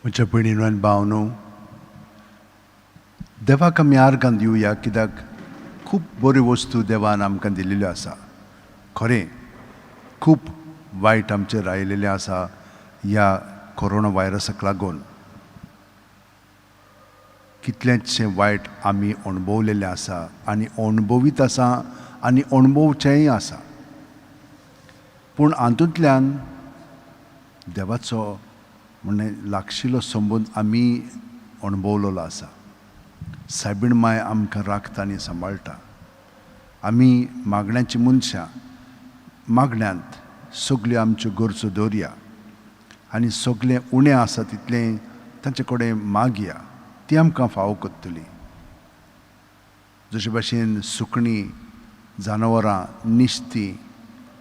म्हज्या भयणीनो आनी भावनो, देवाक आमी आर्गां दिवया, कित्याक खूब बऱ्यो वस्तू देवान आमकां दिल्ल्यो आसा. खरें खूब वायट आमचेर आयिल्लें आसा ह्या कोरोना व्हायरसाक लागून. कितलेंशे वायट आमी अणभवलेलें आसा आनी अणभवीत आसा आनी अणभवचेंय आसा. पूण हातूंतल्यान देवाचो म्हणजे लागशिल्लो संबंद आमी अणभवलेलो आसा. सायबीण माय आमकां राखता आनी सांबाळटा. आमी मागण्यांची मनशां मागण्यांत सगल्यो आमच्यो गरजो दवरया आनी सगळें उणें आसा तितलें तांचे कडेन मागया, ती आमकां फावो करतली. जशे भाशेन सुकणीं, जनावरां, निश्तीं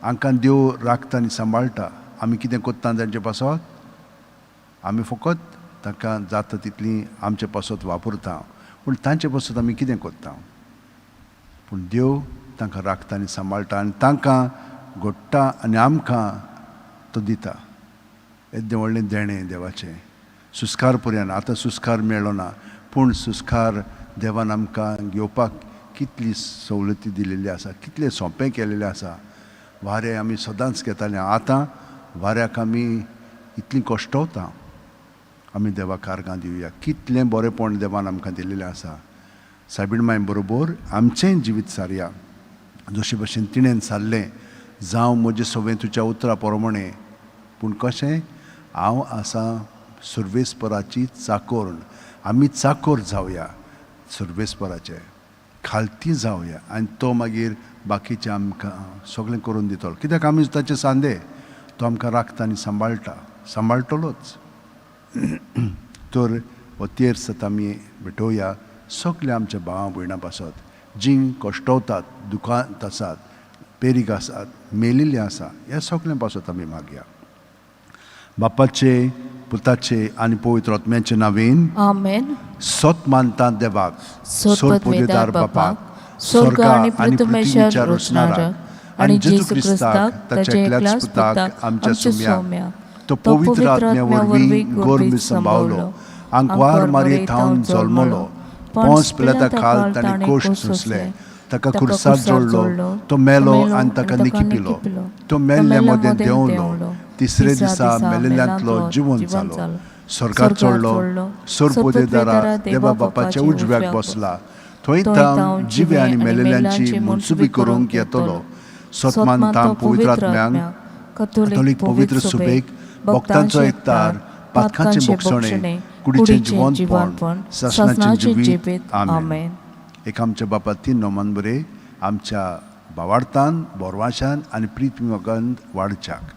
हांकां देव राखता आनी सांबाळटा. आमी कितें कोत्ता तांचे पासत? आमी फकत तांकां जाता तितली आमचे पासत वापरता. पूण तांचे पासत आमी कितें कोत्ता? पूण देव तांकां राखता आनी सांबाळटा आनी तांकां घडटा आनी आमकां तो दिता. येदें व्हडलें देणें देवाचें. सुस्कार पर्यंत आतां सुस्कार मेळ्ळो ना, पूण सुस्कार देवान आमकां घेवपाक कितली सवलती दिलेली आसा, कितलें सोंपें केलेलें आसा. वारें आमी सदांच घेताले, आतां वाऱ्याक आमी इतलीं कश्टवता. आमी देवाक आर्गां दिवया. कितलें बरेंपण देवान आमकां दिल्लेलें आसा. सायबीण माय बरोबर आमचेंय जिवीत सारया. जशे भाशेन तिणेन सारलें, जावं म्हजें सवें तुज्या उतरा प्रमाणें, पूण कशें? हांव आसां सर्वेस्पराची चाकोर्ण. आमी चाकोर जावया सर्वेस्पराचे, खालती जावया आनी तो मागीर बाकीचें आमकां सगळें करून दितलो. कित्याक आमी ताचे सांदे. तो आमकां राखता आनी सांबाळटलोच. तर हो तेर सत आमी भेटोवया सगळे आमच्या भावां भयणां पासत जीं कश्टवतात, दुखांत आसात, पेरीग आसात, मेलिल्लीं आसा. ह्या सगळ्यां पासत आमी मागया. बापाचे, पुताचे आनी पवित्र आत्म्याचे नांवेन आमेन. सोत मानता देवाक, सोरपदवेदार बापाक, स्वर्ग आनी पृथ्वीचेर रचणारा आनी जेजू क्रिस्ताक ताच्या एकल्याच पुताक आमच्या सौम्या तो पवित्र आत्म्या वरवीं गोरमी सांबाळलो, आंकवार मारये थावन जल्मलो, पोंस पिलाता खाल ताणें कोश्ट सोंसले, ताका खुर्सार जोडलो, तो मेलो आनी ताका निकी पिलो, तो मेल्ल्या मदें देंवलो, तिसरे दिसा मेलेल्यांतलो जिवंत जालो, स्वर्गात चडलो, सोरपोदेदारा देवा बापाच्या उजव्याक बसला, थंय तांव जिवे आनी मेलेल्यांची मनसुबी करूंक येतलो. सोतमान तां पवित्र आत्म्यांक, कॅथोलीक पवित्र सुबेक, भक्तांचो एकतार, पातकांचे भोगसणे, कुडीचें जिवंतपण, सासणाचें जिवीत. आमेन. एक आमच्या बापा तीन नोमान बरे आमच्या भावार्थान, बोरवाशान आनी प्रीत मोगान वाडच्याक.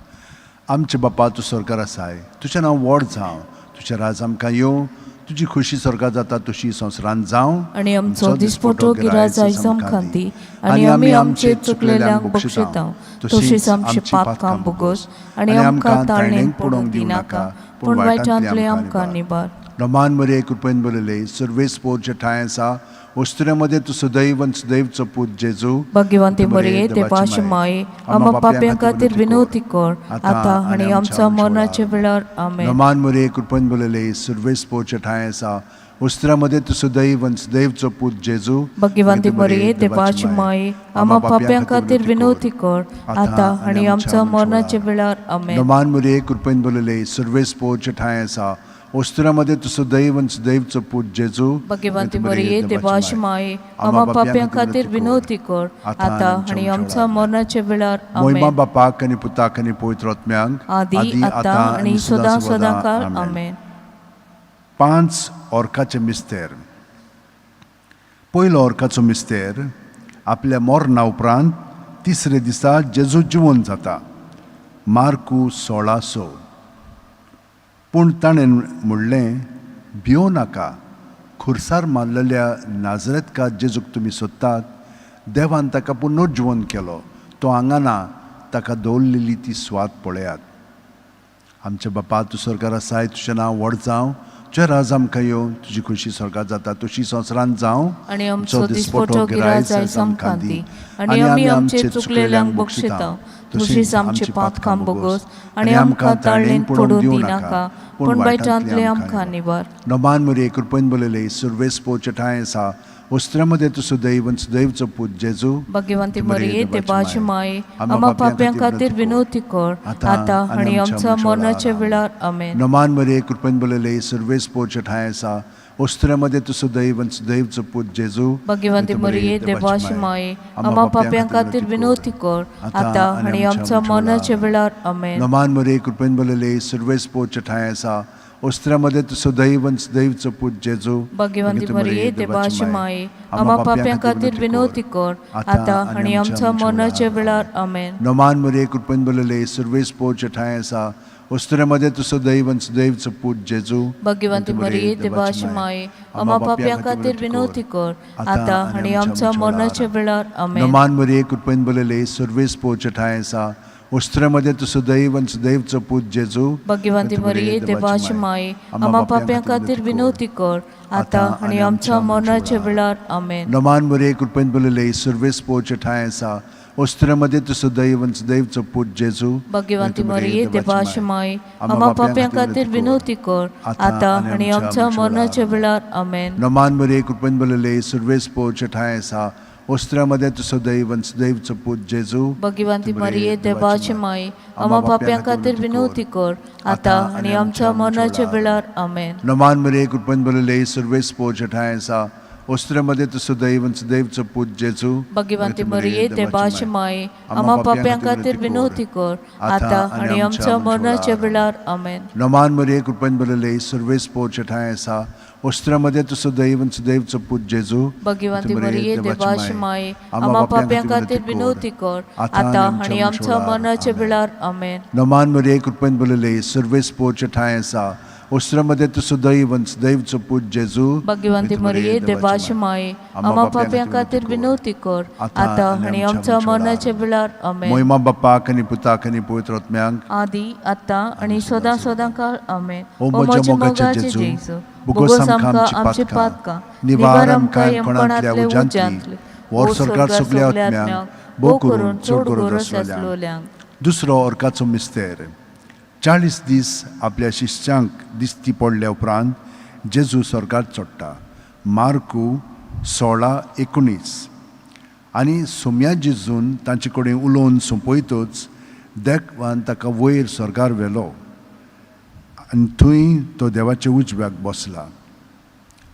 आमचे बापा तूं स्वर्गार आसाय, तुजें नांव व्हड जावं, तुजें राज आमकां येवं, तुजी खुशी स्वर्गात जाता तशी संवसारांत जावं. आनी आमचो दिसपटो गिराय आयज आमकां दी, आनी आमी आमचे चुकलेल्यांक बक्षिता, तशीच आमची पातकां बोगोस आनी आमकां ताळणेक पडोवंक दिनाका, पूण वायटांतले आमकां निबार. रमान मरे कृपेन बरयले, सर्वेस्पोरचे ठांय आसा, वस्तुऱ्यामध्ये तूं सदैव आनी सदैवचो पूत जेजू. भाग्यवंती मरिये देवाची माये, आम्हा पाप्यां खातीर विनवती कर, आतां आनी आमच्या मरणाचे वेळार. आमेन. रमान मरे कृपेन बरयले, सर्वेस्पोरचे ठांय आसा, वस्तुऱ्यामध्ये तूं सदैव आनी सदैवचो पूत जेजू. भाग्यवंती मरिये देवाची माये, आम्हा पाप्यां खातीर विनवती कर, आतां आनी आमच्या मरणाचे वेळार. आमेन. रमान मरे कृपेन बरयले, सर्वेस्पोरचे ठांय आसा, वस्तुऱ्यामध्ये तूं सदैव आनी सदैवचो पूत जेजू. भाग्यवंती मरिये देवाची माये, आम्हा पाप्यां खातीर विनवती कर, आतां आनी आमच्या मरणाचे वेळार. महिमा बापाक आनी पुताक आनी पवित्र आत्म्यांक, आदी आतां आनी सदां सदांकाळ. आमेन. 5 ओर्काचे मिस्तेर. पयलो ओर्काचो मिस्तेर, आपल्या मरणा उपरांत तिसरे दिसा जेजू जिवंत जाता. मार्कू 16:6. पूण ताणें म्हणलें, भियो नाका, खुर्सार मारलेल्या नाजरेतकार जेजूक तुमी सोदतात, देवान ताका पुनर्जिवन केलो, तो हांगा ना, ताका दवरलेली ती स्वात पळयात. आमच्या बापा तूं स्वर्गार आसाय, तुजें नांव व्हड जावं, तुझे राज आमकां येवं तुजी खुशी स्वर्गात जाता तशी संवसारांत जावं आणि आमचो दिसपटो गिराय जायस आमकां दी आणि आमी आमचे चुकलेल्यांक बक्षिता तशीच आमची पातकां बोगोस आणि आमकां ताळणेंत पडूं दिनाका पूण वायटांतले आमकां निवार नमान मरे कृपेन बोलेले सुरवेस पोचे ठाय आसा वस्त्रामध्ये तू सुदैव सुदैवचो पूत जेजू भगवंती मरिये देवाची माये आम्हा पाप्यां खातीर विनवती कर आता आणि आमच्या मरणाच्या वेळार आमेन नमान मरे कृपेन बोलेले सुरवेस पोचे ठाय आसा वस्त्रामध्ये तू सुदैव सुदैवचो पूत जेजू भगवंती मरिये देवाची माये आम्हा पाप्यां खातीर विनवती कर आता आणि आमच्या मरणाच्या वेळार आमेन नमान मरे कृपेन बोलेले सुरवेस पोचे ठाय आसा वस्त्रामध्ये तू सुदैव सुदैवचो पूत जेजू भगवंती मरिये देवाची माये आम्हा पाप्यां खातीर विनवती कर आता आणि आमच्या मरणाच्या वेळार आमेन नमान मरे कृपेन बोलेले सुरवेस पोचे ठाय आसा वस्त्रामध्ये तू सुदैव सुदैवचो पूत जेजू भगवंती मरिये देवाची माये आम्हा पाप्यां खातीर विनवती कर आता आणि आमच्या मरणाच्या वेळार आमेन नमान मरे कृपेन बोलेले सुरवेस पोचे ठाय आसा वस्त्रामध्ये तू सुदैव सुदैवचो पूत जेजू भगवंती मरिये देवाची माये आम्हा पाप्यां खातीर विनवती कर आता आणि आमच्या मरणाच्या वेळार आमेन नमान मरे कृपेन बोलेले सुरवेस पोचे ठाय आसा वस्त्रामध्ये तू सुदैव सुदैवचो पूत जेजू भगवंती मरिये देवाची माये आम्हा पाप्यां खातीर विनवती कर आता आणि आमच्या मरणाच्या वेळार आमेन नमान मरे कृपेन बोलेले सुरवेस पोचे ठाय आसा वस्त्रामध्ये तू सुदैव सुदैवचो पूत जेजू भगवंती मरिये देवाची माये आम्हा पाप्यां खातीर विनवती कर आता आणि आमच्या मरणाच्या वेळार आमेन नमान मरे कृपेन बोलेले सुरवेस पोचे ठाय आसा वस्त्रामध्ये तू सुदैव सुदैवचो पूत जेजू भगवंती मरिये देवाची माये आम्हा पाप्यां खातीर विनवती कर आता आणि आमच्या मरणाच्या वेळार आमेन नमान मरे कृपेन बोलेले सुरवेस पोचे ठाय आसा वस्त्रामध्ये तू सुदैव सुदैवचो पूत जेजू भगवंती मरिये देवाची माये आम्हा पाप्यां खातीर विनवती कर आता आणि आमच्या मरणाच्या वेळार आमेन नमान मरे कृपेन बोलेले सुरवेस पोचे ठाय आसा वस्त्रामध्ये तू सुदैव सुदैवचो पूत जेजू भगवंती मरिये देवाची माये आम्हा पाप्यां खातीर विनवती कर आता आणि आमच्या मरणाच्या वेळार आमेन मोहिमा बापाक आनी पुताक आनी पवित्र आत्म्यांक आदी आता आणि सदा सदां काळ आमेन ओ म्हज्या मोगाचे जेजू बुगोस आमकां आमची पातकां निवार आमकां येमपणांतल्या उज्यांतली वर सरकार सगल्या आत्म्यांक भोव करून चड गरज आसलेल्यांक दुसरो अर्काचो मिस्तेर 40 दीस आपल्या शिश्यांक दिसती पडल्या उपरांत जेजू स्वर्गांत चडटा मार्कू 16:19 आनी सोम्या जेजून तांचे कडेन उलोवन सोंपयतच देवान ताका वयर स्वर्गार व्हेलो आनी थंय तो देवाच्या उजव्याक बसला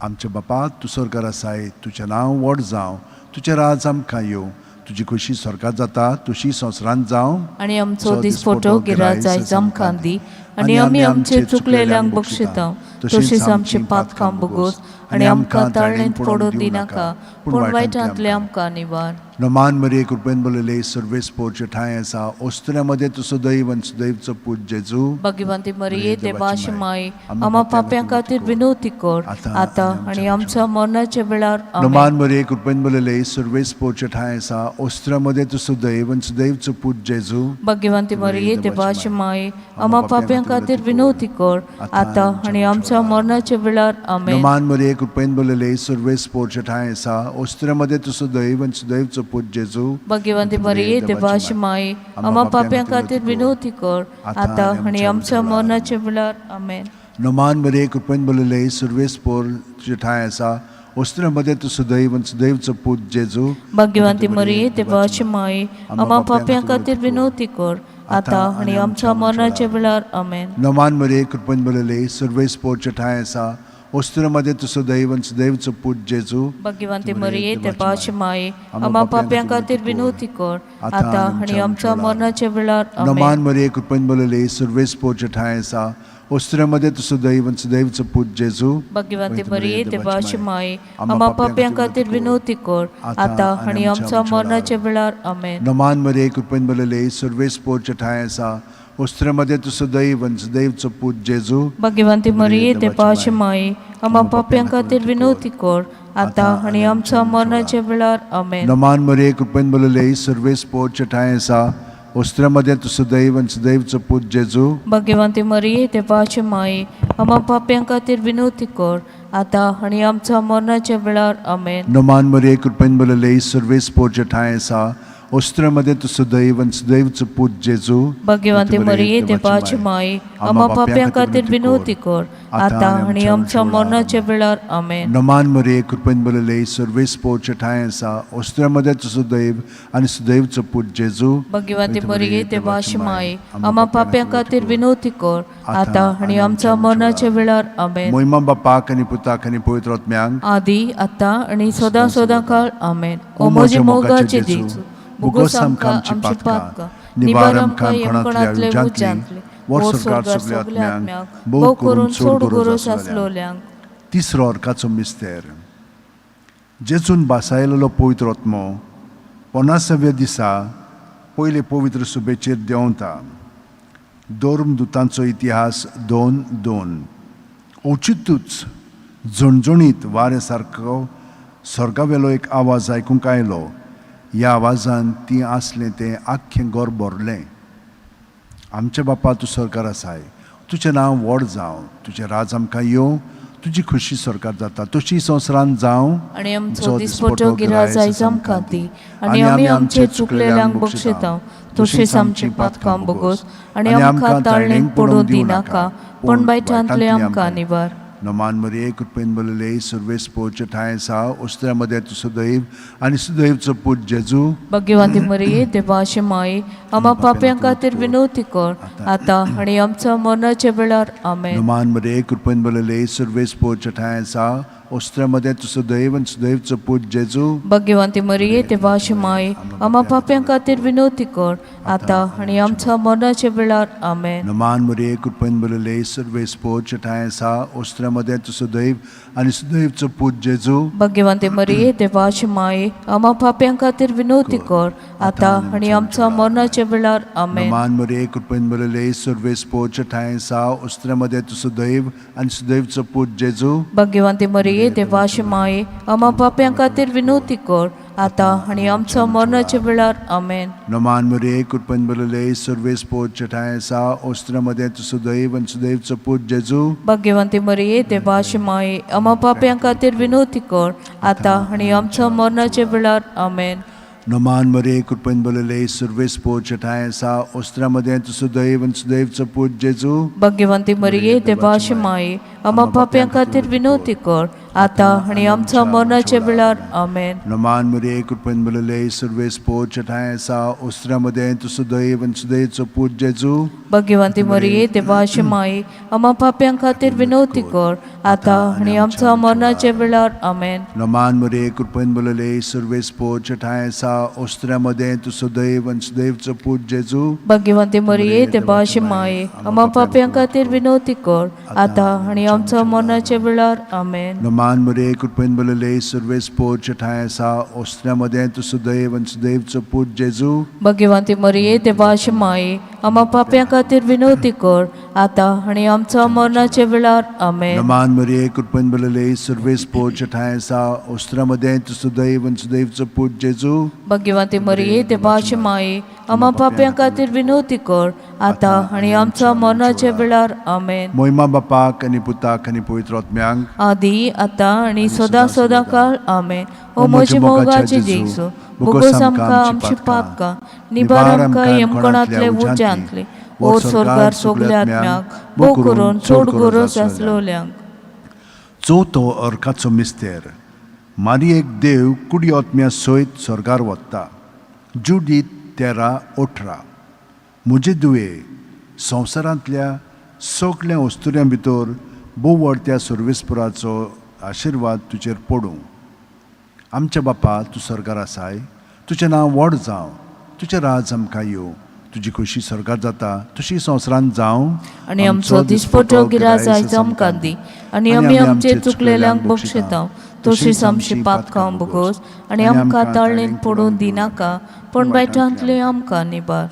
आमचे बापा तूं स्वर्गार आसाय तुजें नांव व्हड जावं तुजें राज आमकां येवं तुजी खुशी स्वर्गात जाता तुशी संवसारांत जावं आणि आमचो दिसपटो गिराय जायस आमकां दी आणि आमी आमचे चुकलेल्यांक बक्षिता तशीच आमची पातकां बोगोस आणि आमकां ताळणेंत पडूं दिनाका पूण वायटांतले आमकां निवार नमान मरे कृपेन बोलेले सुरवेस पोचे ठाय आसा वस्त्रामध्ये तू सुदैव सुदैवचो पूत जेजू भगवंती मरिये देवाची माये आम्हा पाप्यां खातीर विनवती कर आता आणि आमच्या मरणाच्या वेळार आमेन नमान मरे कृपेन बोलेले सुरवेस पोचे ठाय आसा वस्त्रामध्ये तू सुदैव सुदैवचो पूत जेजू भगवंती मरिये देवाची माये आम्हा पाप्यां खातीर विनवती कर आता आणि आमच्या मरणाच्या वेळार आमेन नमान मरे कृपेन बोलेले सुरवेस पोचे ठाय आसा वस्त्रामध्ये तू सुदैव सुदैवचो पूत जेजू भगवंती मरिये देवाची माये आम्हा पाप्यां खातीर विनवती कर आता आणि आमच्या मरणाच्या वेळार आमेन नमान मरे कृपेन बोलेले सुरवेस पोचे ठाय आसा वस्त्रामध्ये तू सुदैव सुदैवचो पूत जेजू भगवंती मरिये देवाची माये आम्हा पाप्यां खातीर विनवती कर आता आणि आमच्या मरणाच्या वेळार आमेन नमान मरे कृपेन बोलेले सुरवेस पोचे ठाय आसा वस्त्रामध्ये तू सुदैव सुदैवचो पूत जेजू भगवंती मरिये देवाची माये आम्हा पाप्यां खातीर विनवती कर आता आणि आमच्या मरणाच्या वेळार आमेन नमान मरे कृपेन बोलेले सुरवेस पोचे ठाय आसा वस्त्रामध्ये तू सुदैव सुदैवचो पूत जेजू भगवंती मरिये देवाची माये आम्हा पाप्यां खातीर विनवती कर आता आणि आमच्या मरणाच्या वेळार आमेन नमान मरे कृपेन बोलेले सुरवेस पोचे ठाय आसा वस्त्रामध्ये तू सुदैव सुदैवचो पूत जेजू भगवंती मरिये देवाची माये आम्हा पाप्यां खातीर विनवती कर आता आणि आमच्या मरणाच्या वेळार आमेन नमान मरे कृपेन बोलेले सुरवेस पोचे ठाय आसा ओस्त्र्यामध्ये तू सदैव आनी सदैवचो पूत जेजू भाग्यवंती मरिये देवाची माये आम्हा पाप्यां खातीर विनवती कर आता आणि आमच्या मरणाच्या वेळार आमेन. नमान मरिये कृपेन बरयल्ले सर्वेस पोरचे ठाय आसा ओस्त्र्यामध्ये तू सदैव आनी सदैवचो पूत जेजू भाग्यवंती मरिये देवाची माये आम्हा पाप्यां खातीर विनवती कर आता आणि आमच्या मरणाच्या वेळार आमेन. नमान मरिये कृपेन बरयल्ले सर्वेस पोरचे ठाय आसा ओस्त्र्यामध्ये तू सदैव आनी सदैवचो पूत जेजू भाग्यवंती मरिये देवाची माये आम्हा पाप्यां खातीर विनवती कर आता आणि आमच्या मरणाच्या वेळार आमेन. मोहिमा बापाक आनी पुताक आनी पवित्र आत्म्यांक आदी आता आणि सदा काळ आमेन. ओ म्हजे मोगाचे जेजू बुगोस आमकां आमची पातकां निबार आमकां येमकोणांतले उज्यांतले वर स्वर्गार सगल्या आत्म्यांक भोव करून सोड गरज आसलोल्यांक. तिसरो अर्काचो मिस्तेर जेजून बासायलेलो पवित्र आत्मो 50व्या दिसा पयले पवित्र सुबेचेर देंवता. दोर्म दुतांचो इतिहास 2:2 ओचितूच झणझणीत वारे सारको स्वर्गावेलो एक आवाज आयकूंक आयलो. ह्या आवाजान ती आसलें तें आख्खें घर भरलें. आमचे बापा तूं स्वर्गार आसाय, तुजें नांव व्हड जावं, तुजें राज आमकां येवं, तुजी खुशी स्वर्गार जाता तशी संवसारांत जावं आनी आमचो दिसपट्टो गिराय आयज आमकां दी आनी आमी आमचे चुकलेल्यांक बक्षिता तशीच आमची पातकां बोगोस आनी आमकां ताळणेक पडूं दिनाका पण बायटांतले आमकां निबार. नमान मरिये कृपेन बरयल्ले सर्वेस पोरचे ठाय आसा ओस्त्र्यामध्ये तू सदैव आनी सदैवचो पूत जेजू भाग्यवंती मरिये देवाची माये आम्हा पाप्यां खातीर विनवती कर आता आणि आमच्या मरणाच्या वेळार आमेन. नमान मरिये कृपेन बरयल्ले सर्वेस पोरचे ठाय आसा ओस्त्र्यामध्ये तू सदैव आनी सदैवचो पूत जेजू भाग्यवंती मरिये देवाची माये आम्हा पाप्यां खातीर विनवती कर आता आणि आमच्या मरणाच्या वेळार आमेन. नमान मरिये कृपेन बरयल्ले सर्वेस पोरचे ठाय आसा ओस्त्र्यामध्ये तू सदैव आनी सदैवचो पूत जेजू भाग्यवंती मरिये देवाची माये आम्हा पाप्यां खातीर विनवती कर आता आणि आमच्या मरणाच्या वेळार आमेन. नमान मरिये कृपेन बरयल्ले सर्वेस पोरचे ठाय आसा ओस्त्र्यामध्ये तू सदैव आनी सदैवचो पूत जेजू भाग्यवंती मरिये देवाची माये आम्हा पाप्यां खातीर विनवती कर आता आणि आमच्या मरणाच्या वेळार आमेन. नमान मरिये कृपेन बरयल्ले सर्वेस पोरचे ठाय आसा ओस्त्र्यामध्ये तू सदैव आनी सदैवचो पूत जेजू भाग्यवंती मरिये देवाची माये आम्हा पाप्यां खातीर विनवती कर आता आणि आमच्या मरणाच्या वेळार आमेन. नमान मरिये कृपेन बरयल्ले सर्वेस पोरचे ठाय आसा ओस्त्र्यामध्ये तू सदैव आनी सदैवचो पूत जेजू भाग्यवंती मरिये देवाची माये आम्हा पाप्यां खातीर विनवती कर आता आणि आमच्या मरणाच्या वेळार आमेन. नमान मरिये कृपेन बरयल्ले सर्वेस पोरचे ठाय आसा ओस्त्र्यामध्ये तू सदैव आनी सदैवचो पूत जेजू भाग्यवंती मरिये देवाची माये आम्हा पाप्यां खातीर विनवती कर आता आणि आमच्या मरणाच्या वेळार आमेन. नमान मरिये कृपेन बरयल्ले सर्वेस पोरचे ठाय आसा ओस्त्र्यामध्ये तू सदैव आनी सदैवचो पूत जेजू भाग्यवंती मरिये देवाची माये आम्हा पाप्यां खातीर विनवती कर आता आणि आमच्या मरणाच्या वेळार आमेन. नमान मरिये कृपेन बरयल्ले सर्वेस पोरचे ठाय आसा ओस्त्र्यामध्ये तू सदैव आनी सदैवचो पूत जेजू भाग्यवंती मरिये देवाची माये आम्हा पाप्यां खातीर विनवती कर आता आणि आमच्या मरणाच्या वेळार आमेन. नमान मरिये कृपेन बरयल्ले सर्वेस पोरचे ठाय आसा ओस्त्र्यामध्ये तू सदैव आनी सदैवचो पूत जेजू भाग्यवंती मरिये देवाची माये आम्हा पाप्यां खातीर विनवती कर आता आणि आमच्या मरणाच्या वेळार आमेन. मोहिमा बापाक आनी पुताक आनी पवित्र आत्म्यांक आदी आता आणि सदा काळ आमेन. ओ म्हजे मोगाचे जेजू बुगोस आमकां आमची पातकां निबार आमकां येमकोणांतले उज्यांतले वर स्वर्गार सगल्या आत्म्यांक भोव करून सोड गरज आसलोल्यांक. चवथो अर्काचो मिस्तेर मारयेक देव कुडी आत्म्या सयत स्वर्गार वता. जुडीत 13:18 म्हजे दुवे संवसारांतल्या सगळ्या वस्तुऱ्यां भितर भोव व्हडत्या सर्वेस्पुराचो आशिर्वाद तुजेर पडूं. आमच्या बापा तूं स्वर्गार आसाय, तुजें नांव व्हड जावं, तुजें राज आमकां येवं, तुजी खुशी स्वर्गार जाता तशी संवसारांत जावं आनी आमचो दिसपट्टो गिराय आयज आमकां दी आनी आमी आमचे चुकलेल्यांक बक्षिता तशीच आमची पातकां बोगोस आनी आमकां ताळणेक पडूं दिनाका पण बायटांतले आमकां निबार.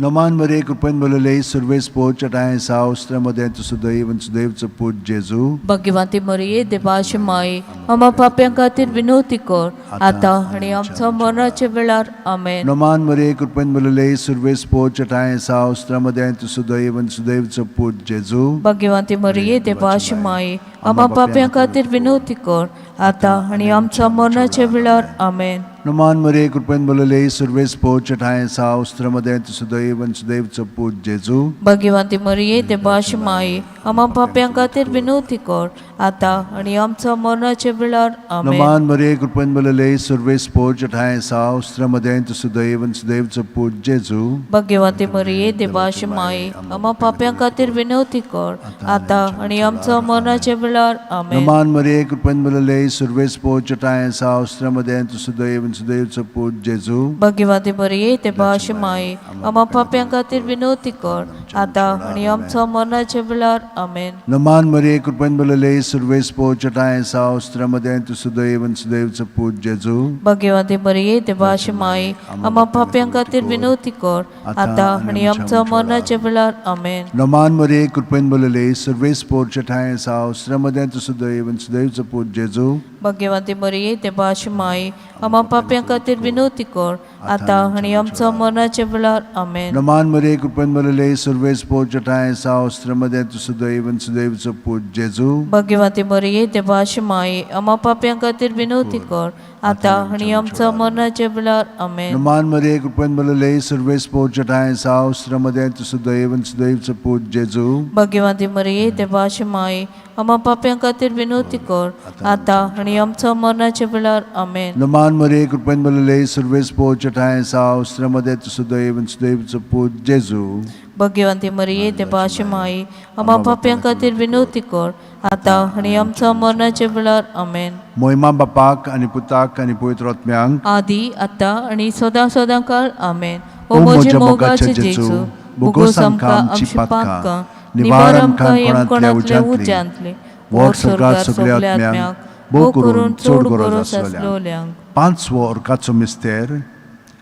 नमान मरे कृपेन बलले सर्वेस पोच चटाए साव स्त्रमदे tu suदैव आणि सुदैवचं पूज जेजू भाग्यवंती मरिये देवाची माये आम्हा पाप्यां खातीर विनवती कर आता आणि आमच्या मरणाच्या वेळार आमेन. नमान मरे कृपेन बलले सर्वेस पोच चटाए साव स्त्रमदे tu suदैव आणि सुदैवचं पूज जेजू भाग्यवंती मरिये देवाची माये आम्हा पाप्यां खातीर विनवती कर आता आणि आमच्या मरणाच्या वेळार आमेन. नमान मरे कृपेन बलले सर्वेस पोच चटाए साव स्त्रमदे tu suदैव आणि सुदैवचं पूज जेजू भाग्यवंती मरिये देवाची माये आम्हा पाप्यां खातीर विनवती कर आता आणि आमच्या मरणाच्या वेळार आमेन. नमान मरे कृपेन बलले सर्वेस पोच चटाए साव स्त्रमदे tu suदैव आणि सुदैवचं पूज जेजू भाग्यवंती मरिये देवाची माये आम्हा पाप्यां खातीर विनवती कर आता आणि आमच्या मरणाच्या वेळार आमेन. नमान मरे कृपेन बलले सर्वेस पोच चटाए साव स्त्रमदे tu suदैव आणि सुदैवचं पूज जेजू भाग्यवंती मरिये देवाची माये आम्हा पाप्यां खातीर विनवती कर आता आणि आमच्या मरणाच्या वेळार आमेन. नमान मरे कृपेन बलले सर्वेस पोच चटाए साव स्त्रमदे tu suदैव आणि सुदैवचं पूज जेजू भाग्यवंती मरिये देवाची माये आम्हा पाप्यां खातीर विनवती कर आता आणि आमच्या मरणाच्या वेळार आमेन. नमान मरे कृपेन बलले सर्वेस पोच चटाए साव स्त्रमदे tu suदैव आणि सुदैवचं पूज जेजू भाग्यवंती मरिये देवाची माये आम्हा पाप्यां खातीर विनवती कर आता आणि आमच्या मरणाच्या वेळार आमेन. नमान मरे कृपेन बलले सर्वेस पोच चटाए साव स्त्रमदे tu suदैव आणि सुदैवचं पूज जेजू भाग्यवंती मरिये देवाची माये आम्हा पाप्यां खातीर विनवती कर आता आणि आमच्या मरणाच्या वेळार आमेन. नमान मरे कृपेन बलले सर्वेस पोच चटाए साव स्त्रमदे tu suदैव आणि सुदैवचं पूज जेजू भाग्यवंती मरिये देवाची माये आम्हा पाप्यां खातीर विनवती कर आता आणि आमच्या मरणाच्या वेळार आमेन. नमान मरे कृपेन बलले सर्वेस पोच चटाए साव स्त्रमदे tu suदैव आणि सुदैवचं पूज जेजू भाग्यवंती मरिये देवाची माये आम्हा पाप्यां खातीर विनवती कर आता आणि आमच्या मरणाच्या वेळार आमेन. मोहिमा बापाक आणि पुताक आणि पवित्र आत्म्यांक आदी आता आणि सदा सदां काळ आमेन. ओ म्हज्या मोगाचे जेजू बुगोस आमकां आमची पातकां निवार आमकां कोणातल्या उज्यांतले वोट स्वर्गात सगळ्या आत्म्यांक भोव करून चड गरज आसलेल्यांक. पांचवो अर्काचो मिस्तेर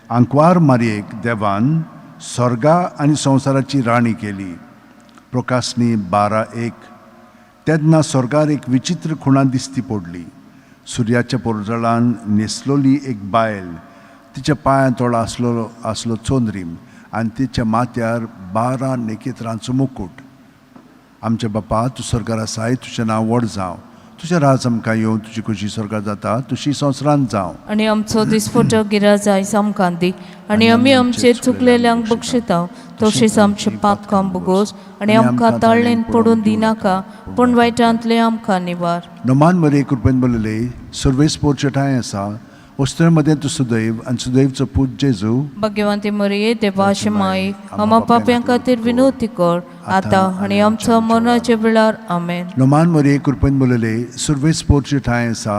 आंकवार मारयेक देवान स्वर्गा आनी संवसाराची राणी केली. प्रकाशनी 12:1. तेन्ना स्वर्गार एक विचित्र खुणा दिश्टी पडली. सुर्याच्या पोरजळान न्हेसलोली एक बायल, तिच्या पांयां तोळा आसलो चोंद्रीम आनी तिच्या माथ्यार 12 नखेत्रांचो मुकुट. आमच्या बापा तूं स्वर्गार आसाय, तुजें नांव व्हड जावं, तुजें राज आमकां येवं, तुजी खुशी स्वर्गार जाता तशी संवसारांत जावं. आणि आमचो दिसपटो गिराज आयज आमकां दी आणि आमी आमचेर चुकलेल्यांक बक्षिता तशेंच आमचे पातकां बुगोस आणि आमकां ताळणेन पडून दिनाका पूण वायटांतले आमकां निवार. नमान मरे कृपेन बलले सर्वेस पोच चटाए आसा वस्त्रमदे tu suदैव आणि सुदैवचं पूज जेजू भाग्यवंती मरिये देवाची माये आम्हा पाप्यां खातीर विनवती कर आता आणि आमच्या मरणाच्या वेळार आमेन. नमान मरे कृपेन बलले सर्वेस पोच चटाए आसा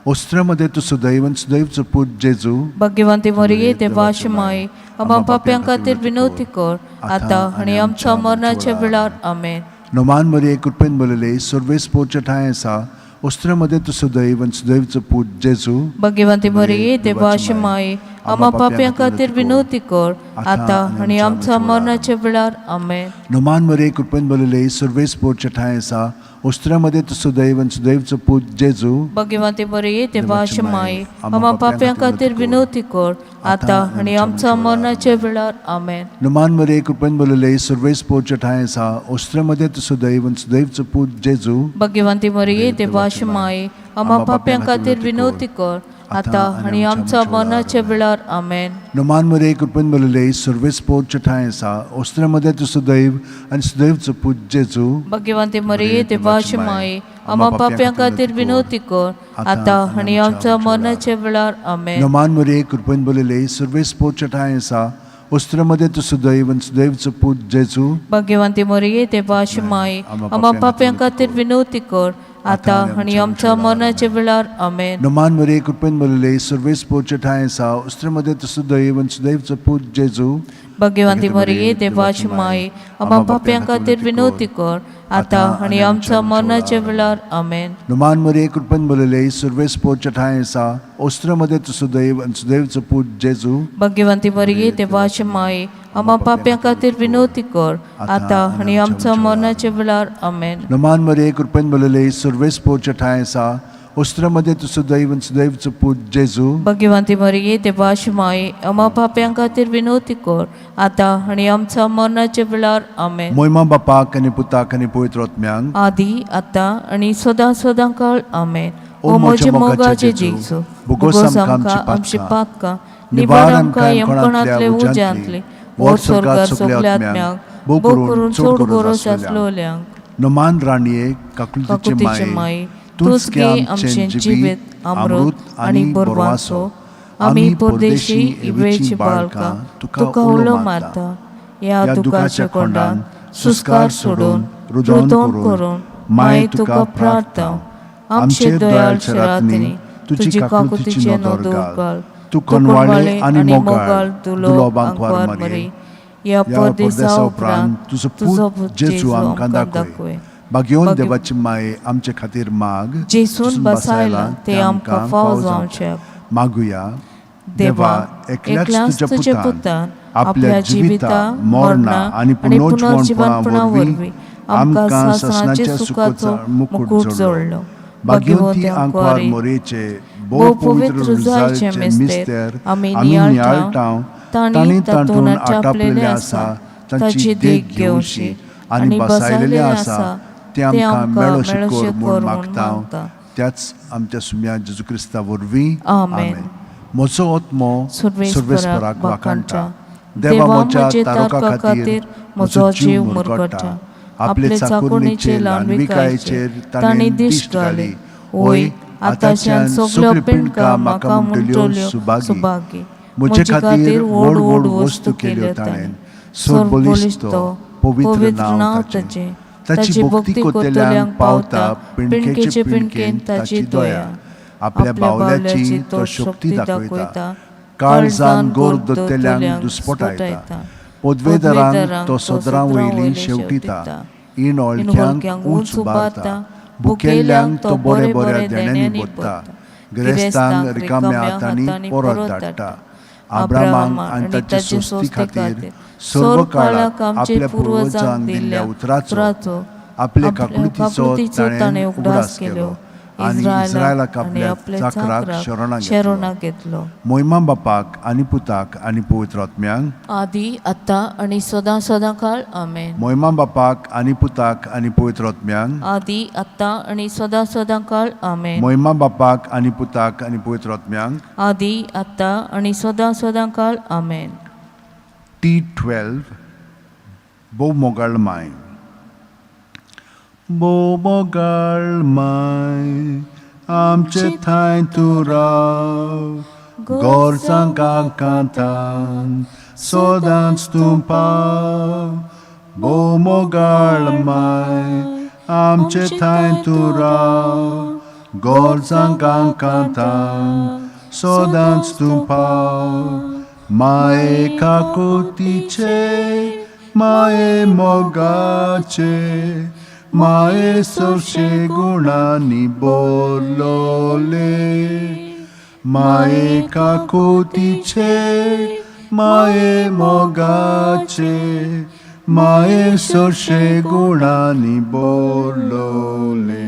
वस्त्रमदे tu suदैव आणि सुदैवचं पूज जेजू भाग्यवंती मरिये देवाची माये आम्हा पाप्यां खातीर विनवती कर आता आणि आमच्या मरणाच्या वेळार आमेन. नमान मरे कृपेन बलले सर्वेस पोच चटाए आसा वस्त्रमदे tu suदैव आणि सुदैवचं पूज जेजू भाग्यवंती मरिये देवाची माये आम्हा पाप्यां खातीर विनवती कर आता आणि आमच्या मरणाच्या वेळार आमेन. नमान मरे कृपेन बलले सर्वेस पोच चटाए आसा वस्त्रमदे tu suदैव आणि सुदैवचं पूज जेजू भाग्यवंती मरिये देवाची माये आम्हा पाप्यां खातीर विनवती कर आता आणि आमच्या मरणाच्या वेळार आमेन. नमान मरे कृपेन बलले सर्वेस पोच चटाए आसा वस्त्रमदे tu suदैव आणि सुदैवचं पूज जेजू भाग्यवंती मरिये देवाची माये आम्हा पाप्यां खातीर विनवती कर आता आणि आमच्या मरणाच्या वेळार आमेन. नमान मरे कृपेन बलले सर्वेस पोच चटाए आसा वस्त्रमदे tu suदैव आणि सुदैवचं पूज जेजू भाग्यवंती मरिये देवाची माये आम्हा पाप्यां खातीर विनवती कर आता आणि आमच्या मरणाच्या वेळार आमेन. नमान मरे कृपेन बलले सर्वेस पोच चटाए आसा वस्त्रमदे tu suदैव आणि सुदैवचं पूज जेजू भाग्यवंती मरिये देवाची माये आम्हा पाप्यां खातीर विनवती कर आता आणि आमच्या मरणाच्या वेळार आमेन. नमान मरे कृपेन बलले सर्वेस पोच चटाए आसा वस्त्रमदे tu suदैव आणि सुदैवचं पूज जेजू भाग्यवंती मरिये देवाची माये आम्हा पाप्यां खातीर विनवती कर आता आणि आमच्या मरणाच्या वेळार आमेन. नमान मरे कृपेन बलले सर्वेस पोच चटाए आसा वस्त्रमदे tu suदैव आणि सुदैवचं पूज जेजू भाग्यवंती मरिये देवाची माये आम्हा पाप्यां खातीर विनवती कर आतां आनी आमच्या मरणाच्या वेळार आमेन. नमान मरे कृपेन भरलेले सर्वेस पोवच्या ठांय आसा वस्त्रामध्ये तू सदैवचो पूत जेजू भगवंती मरिये देवाची माये आम्हा पाप्यां खातीर विनवती कर आतां आनी आमच्या मरणाच्या वेळार आमेन. मोहिमा बापाक आनी पुताक आनी पवित्र आत्म्यांक आदी आतां आनी सदां काळ आमेन. ओ म्हजे मोगाचे जेजू भुगोस आमकां आमची पातकां निबार आमकां यमकणांतले उज्यांतले वर स्वर्गार सगल्या आत्म्यांक भोव करून चड गरज आसलोल्यांक नमान राणये काकुतीचे माये तूच घे आमचें जिवीत अमृत आनी बरवासो आमी परदेशी इवेची बाळकां तुका उलो मारता. ह्या दुखाच्या कोंडान सुस्कार सोडून रुदोन करून माये तुका प्रार्थना. आमचे दयाळ शरातनी तुजी काकुतीचे नदर घाल. तू कनवाळे आनी मोगाळ दुलोबांक वार मरे. या परदेसा उपरांत तुजो पूत जेजू आमकां दाखय. भाग्यवन देवाची माये आमचे खातीर माग जेसून बसायला ते आमकां फाव जावचें. मागुया देवा एकल्याच तुज्या पुतान आपल्या जिविता मरणा आनी पुनर्जीवनपणा वरवीं आमकां सासणाच्या सुखाचो मुकुट जोडलो. भाग्यवंती आंकवार मोरेचे भोव पवित्र रुजाचे मिस्तेर आमी नियाळटाव. तांणी तातून आटापलेले आसा तांची देख घेवची आनी बसायलेले आसा ते आमकां मेळोशे कर म्हूण मागता. त्याच आमच्या सुम्या जेजू क्रिस्ता वरवीं आमेन. म्हजो आत्मो सर्वेस्पराक वाखाणटा. देवा म्हज्या तारका खातीर म्हजो जीव मुरगटा. आपले चाकुरणीचे ल्हानविकायेचेर ताणें दिश्ट घाली. ओय आतांच्यान सगल्यो पिणकां म्हाका म्हणटल्यो सुभागी. म्हजे खातीर व्हड व्हड वस्तू केल्यो ताणें. सोर्बोलिस्तो पवित्र नांव ताचें. ताची भक्ती कोत्तेल्यांक पावता पिणकेचे पिणकेन ताची दया. आपल्या बावल्याची तो शक्ती दाखयता. काळजान गोर दोत्तेल्यांक दुस्पटायता. पदवेदारांक तो सदरां वयली शेवटिता. इणोळक्यांक उंच उबारता. भुकेल्यांक तो बरे बऱ्या देण्यांनी भरता. गिरेस्तांक रिकाम्या हातांनी परत धाडटा. आब्रामांक आनी ताचे सोस्ती खातीर सर्व काळाक आपल्या पुर्वजांक दिल्ल्या उतराचो आपले काकुळतीचो ताणें उगडास केलो आनी इस्रायलाक आपल्या चाकराक शरणाक घेतलो. मोहिमा बापाक आनी पुताक आनी पवित्र आत्म्यांक आदी आतां आनी सदां काळ आमेन. मोहिमा बापाक आनी पुताक आनी पवित्र आत्म्यांक आदी आतां आनी सदां काळ आमेन. मोहिमा बापाक आनी पुताक आनी पवित्र आत्म्यांक आदी आतां आनी सदां काळ आमेन. T12 भोव मोगाळ माय. भोव मोगाळ माय आमचे थंय तूं राव. गोरसांक कांतान सोदांच तूं पाव. भोव मोगाळ माय आमचे थंय तूं राव. गोरसांक कांतान सोदांच तूं पाव. माये काकुतीचे माये मोगाचे माये सोशे गुणांनी बोरलोले. माये काकुतीचे माये मोगाचे माये सोशे गुणांनी बोरलोले.